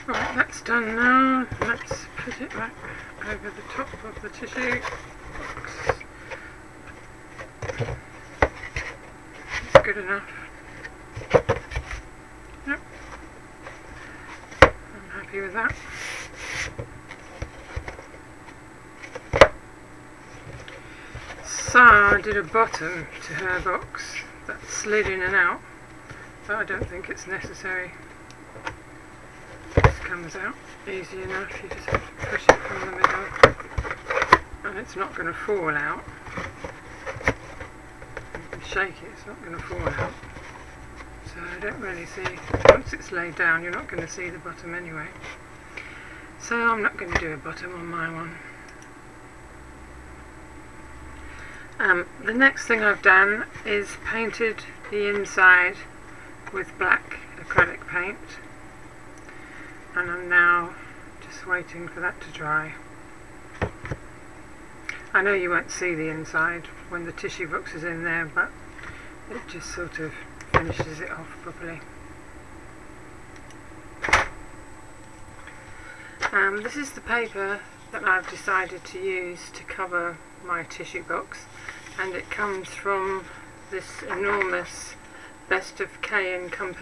Right, that's done now. Let's put it back over the top of the tissue box. That's good enough. Yep. I'm happy with that. So I did a bottom to her box that slid in and out, but I don't think it's necessary. This comes out easy enough, you just have to push it from the middle and it's not going to fall out. You can shake it, it's not going to fall out. So I don't really see, once it's laid down you're not going to see the bottom anyway. So I'm not going to do a bottom on my one. The next thing I've done is painted the inside with black acrylic paint, and I'm now just waiting for that to dry. I know you won't see the inside when the tissue box is in there, but it just sort of finishes it off properly. This is the paper that I've decided to use to cover my tissue box, and it comes from this enormous Best of K&Co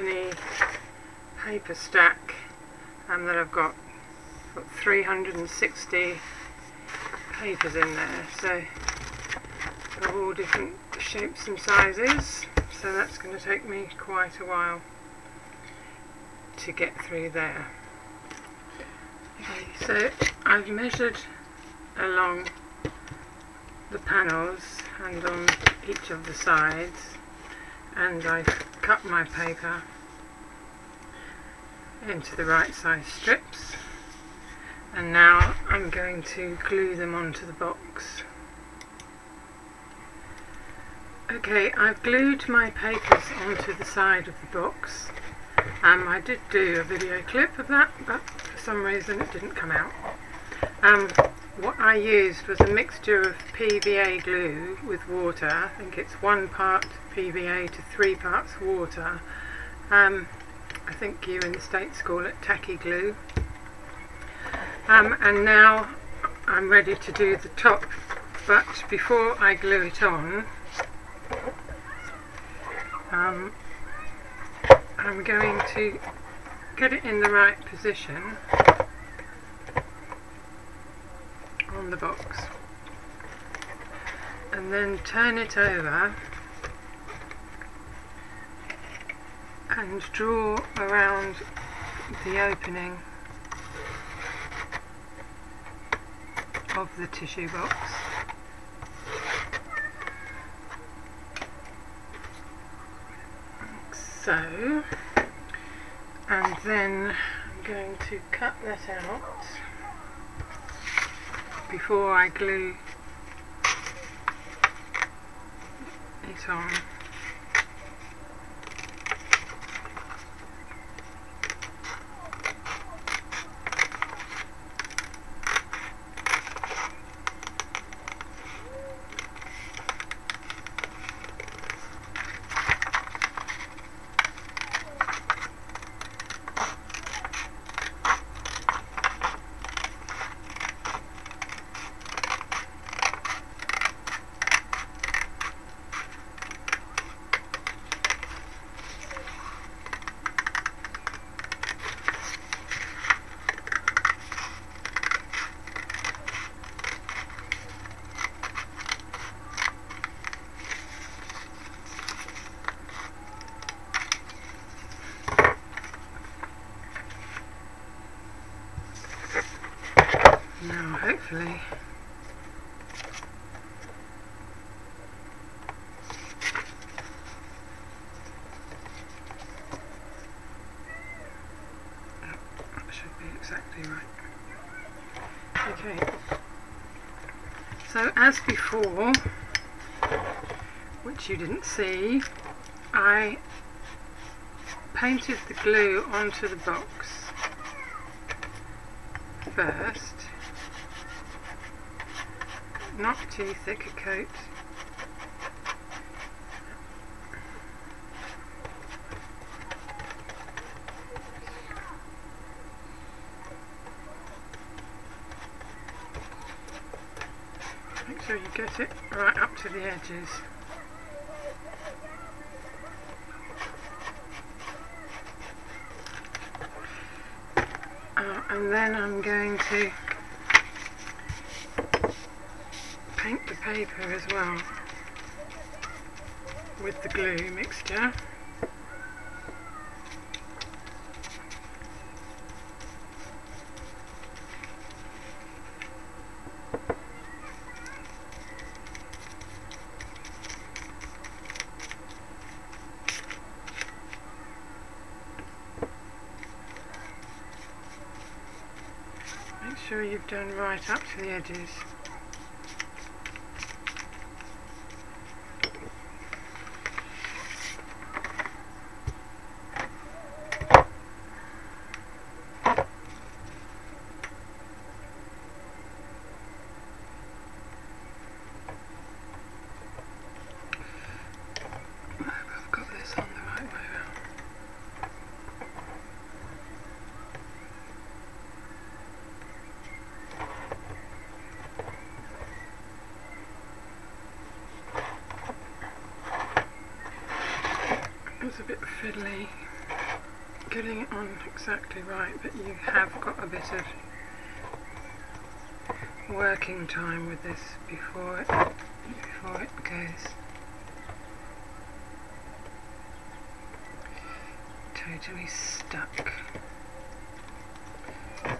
paper stack that I've got 360 papers in there, so of all different shapes and sizes, so that's going to take me quite a while to get through there. Okay, so I've measured along the panels and on each of the sides, and I've cut my paper into the right size strips, and now I'm going to glue them onto the box. Okay, I've glued my papers onto the side of the box. I did do a video clip of that, but for some reason it didn't come out. What I used was a mixture of PVA glue with water. I think it's 1 part PVA to 3 parts water. I think you in the States call it tacky glue. And now I'm ready to do the top, but before I glue it on, I'm going to get it in the right position on the box and then turn it over and draw around the opening of the tissue box. Like so, and then I'm going to cut that out before I glue it on. Now hopefully that should be exactly right. Okay, so as before, which you didn't see, I painted the glue onto the box first. Not too thick a coat. sure you get it right up to the edges. And then I'm going to paint the paper as well with the glue mixture. Make sure you've done right up to the edges. I've got this on the right way around. It's a bit fiddly getting it on exactly right, but you have got a bit of working time with this before it goes totally stuck. I'm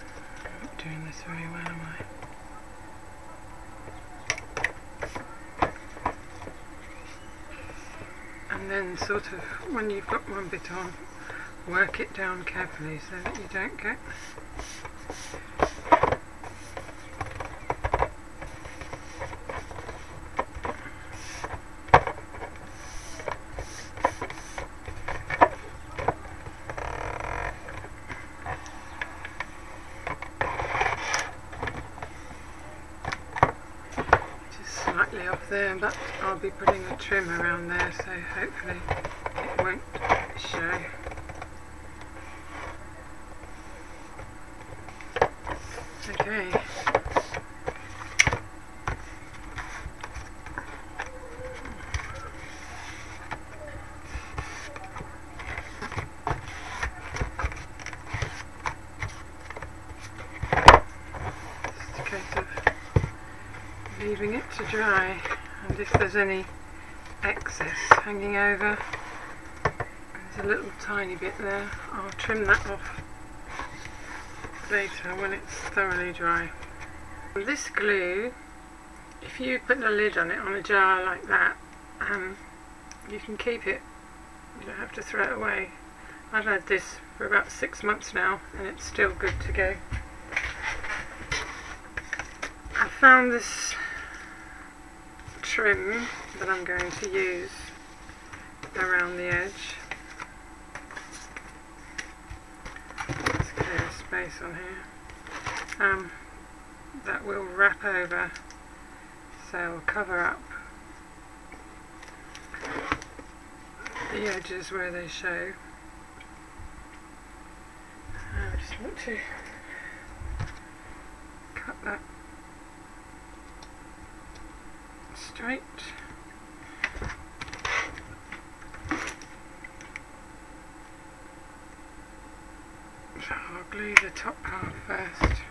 not doing this very well, am I? And then sort of, when you've got one bit on, work it down carefully so that you don't get just slightly off there, but I'll be putting a trim around there, so hopefully it won't show. Okay. Just a case of leaving it to dry, and if there's any excess hanging over, there's a little tiny bit there, I'll trim that off later when it's thoroughly dry. This glue, if you put a lid on it on a jar like that, you can keep it, you don't have to throw it away. I've had this for about 6 months now and it's still good to go. I found this trim that I'm going to use around the edge. Let's clear a space on here. That will wrap over, so it'll cover up the edges where they show. I just want to cut that straight. So I'll glue the top part first.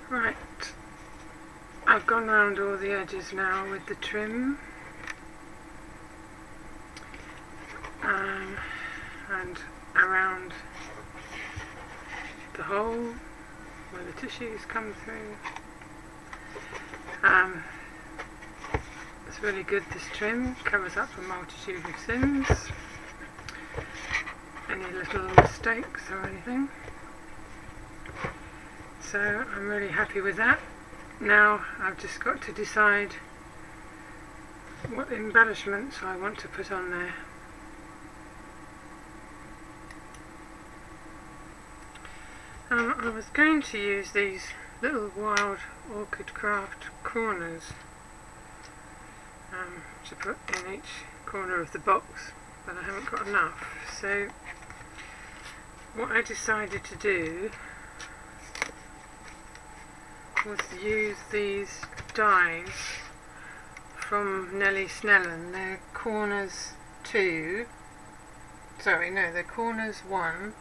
Right, I've gone round all the edges now with the trim, and around the hole where the tissues come through. It's really good, this trim, covers up a multitude of sins, any little mistakes or anything. So I'm really happy with that. Now I've just got to decide what embellishments I want to put on there. I was going to use these little wild orchid craft corners to put in each corner of the box, but I haven't got enough. So what I decided to do was use these dies from Nellie Snellen. They're corners 2, sorry no, they're corners 1.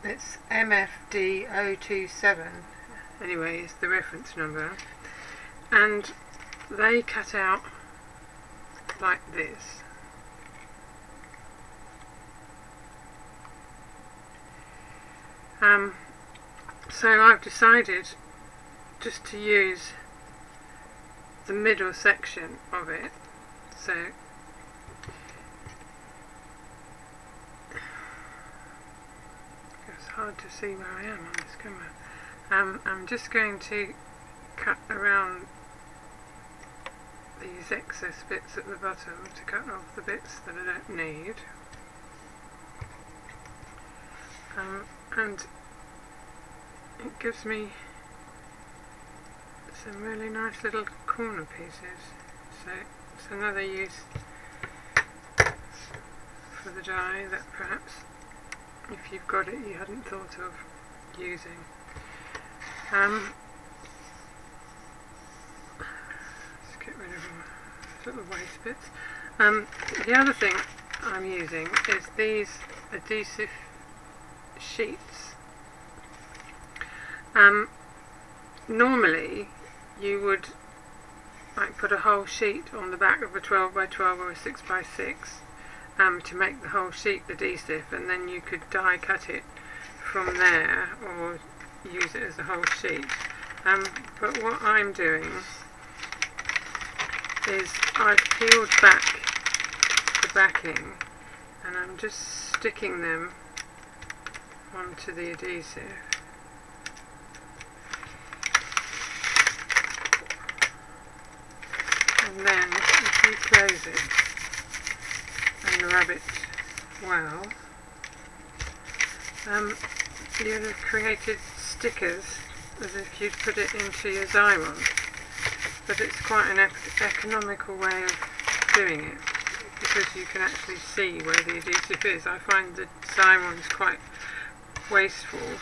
It's MFD027, anyway, is the reference number, and they cut out like this. So I've decided just to use the middle section of it, so it's hard to see where I am on this camera. I'm just going to cut around these excess bits at the bottom to cut off the bits that I don't need. And it gives me some really nice little corner pieces. So it's another use for the die that perhaps if you've got it you hadn't thought of using. Let's get rid of all little waste bits. The other thing I'm using is these adhesive sheets. Normally you would like put a whole sheet on the back of a 12 by 12 or a 6 by 6 to make the whole sheet adhesive, and then you could die cut it from there or use it as a whole sheet. But what I'm doing is I've peeled back the backing and I'm just sticking them onto the adhesive. And then if you close it and rub it well, you'd have created stickers as if you'd put it into your Xyron. But it's quite an economical way of doing it, because you can actually see where the adhesive is. I find that Xyron's quite wasteful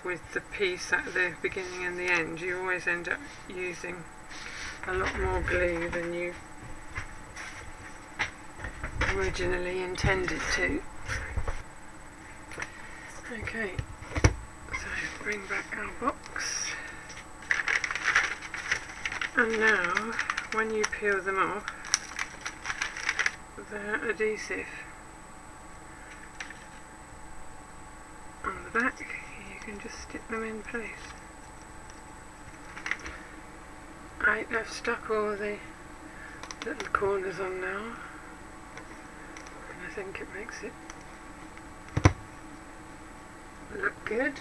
with the piece at the beginning and the end. You always end up using a lot more glue than you originally intended to. Okay, so bring back our box, and now when you peel them off, they're adhesive on the back. You can just stick them in place. Right, I've stuck all the little corners on now, and I think it makes it look good.